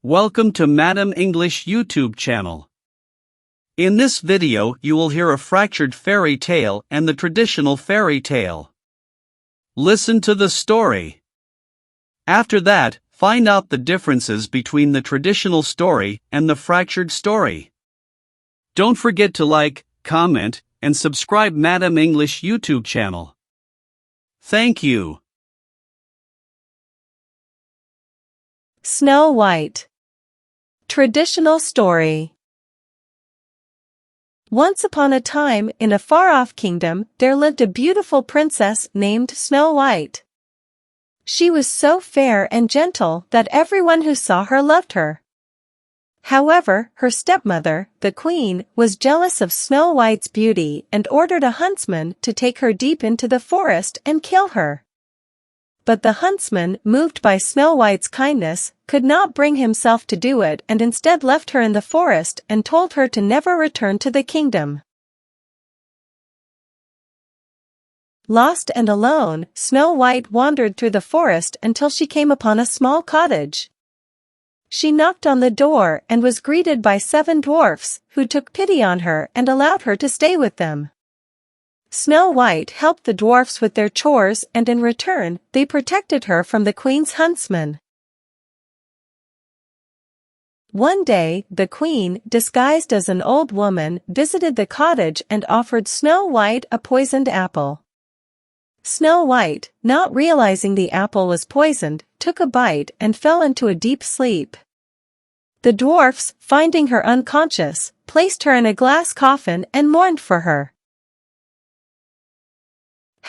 Welcome to Madam English YouTube channel. In this video you will hear a fractured fairy tale and the traditional fairy tale. Listen to the story. After that, find out the differences between the traditional story and the fractured story. Don't forget to like, comment, and subscribe Madam English YouTube channel. Thank you. Snow White. Traditional story. Once upon a time, in a far-off kingdom, there lived a beautiful princess named Snow White. She was so fair and gentle that everyone who saw her loved her. However, her stepmother, the queen, was jealous of Snow White's beauty and ordered a huntsman to take her deep into the forest and kill her. But the huntsman, moved by Snow White's kindness, could not bring himself to do it and instead left her in the forest and told her to never return to the kingdom. Lost and alone, Snow White wandered through the forest until she came upon a small cottage. She knocked on the door and was greeted by 7 dwarfs, who took pity on her and allowed her to stay with them. Snow White helped the dwarfs with their chores and in return, they protected her from the queen's huntsman. One day, the queen, disguised as an old woman, visited the cottage and offered Snow White a poisoned apple. Snow White, not realizing the apple was poisoned, took a bite and fell into a deep sleep. The dwarfs, finding her unconscious, placed her in a glass coffin and mourned for her.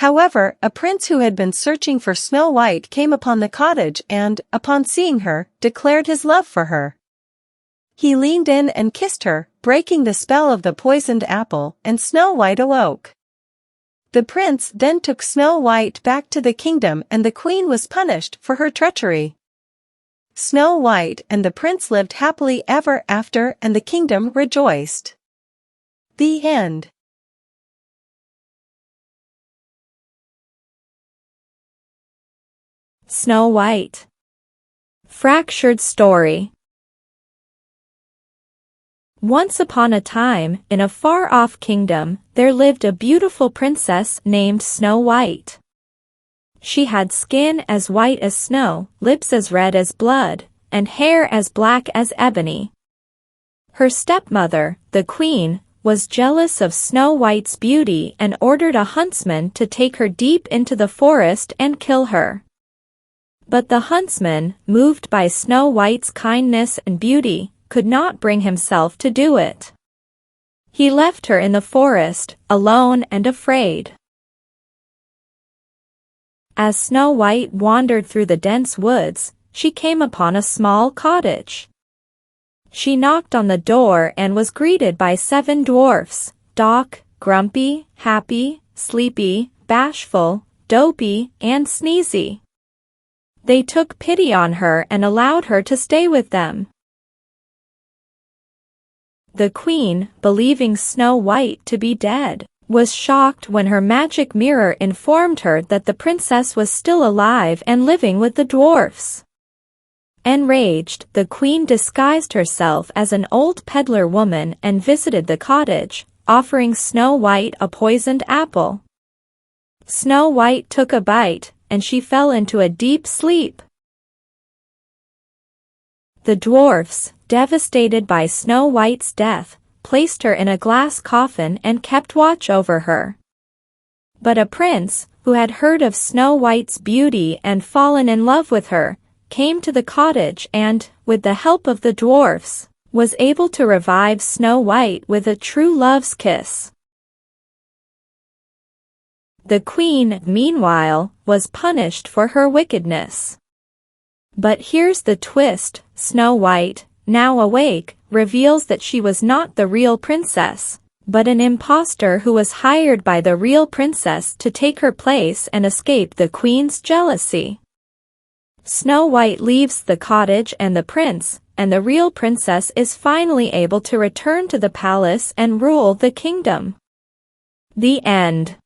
However, a prince who had been searching for Snow White came upon the cottage and, upon seeing her, declared his love for her. He leaned in and kissed her, breaking the spell of the poisoned apple, and Snow White awoke. The prince then took Snow White back to the kingdom and the queen was punished for her treachery. Snow White and the prince lived happily ever after and the kingdom rejoiced. The end. Snow White. Fractured story. Once upon a time, in a far-off kingdom, there lived a beautiful princess named Snow White. She had skin as white as snow, lips as red as blood, and hair as black as ebony. Her stepmother, the queen, was jealous of Snow White's beauty and ordered a huntsman to take her deep into the forest and kill her. But the huntsman, moved by Snow White's kindness and beauty, could not bring himself to do it. He left her in the forest, alone and afraid. As Snow White wandered through the dense woods, she came upon a small cottage. She knocked on the door and was greeted by 7 dwarfs: Doc, Grumpy, Happy, Sleepy, Bashful, Dopey, and Sneezy. They took pity on her and allowed her to stay with them. The queen, believing Snow White to be dead, was shocked when her magic mirror informed her that the princess was still alive and living with the dwarfs. Enraged, the queen disguised herself as an old peddler woman and visited the cottage, offering Snow White a poisoned apple. Snow White took a bite, and she fell into a deep sleep. The dwarfs, devastated by Snow White's death, placed her in a glass coffin and kept watch over her. But a prince, who had heard of Snow White's beauty and fallen in love with her, came to the cottage and, with the help of the dwarfs, was able to revive Snow White with a true love's kiss. The queen, meanwhile, was punished for her wickedness. But here's the twist: Snow White, now awake, reveals that she was not the real princess, but an impostor who was hired by the real princess to take her place and escape the queen's jealousy. Snow White leaves the cottage and the prince, and the real princess is finally able to return to the palace and rule the kingdom. The end.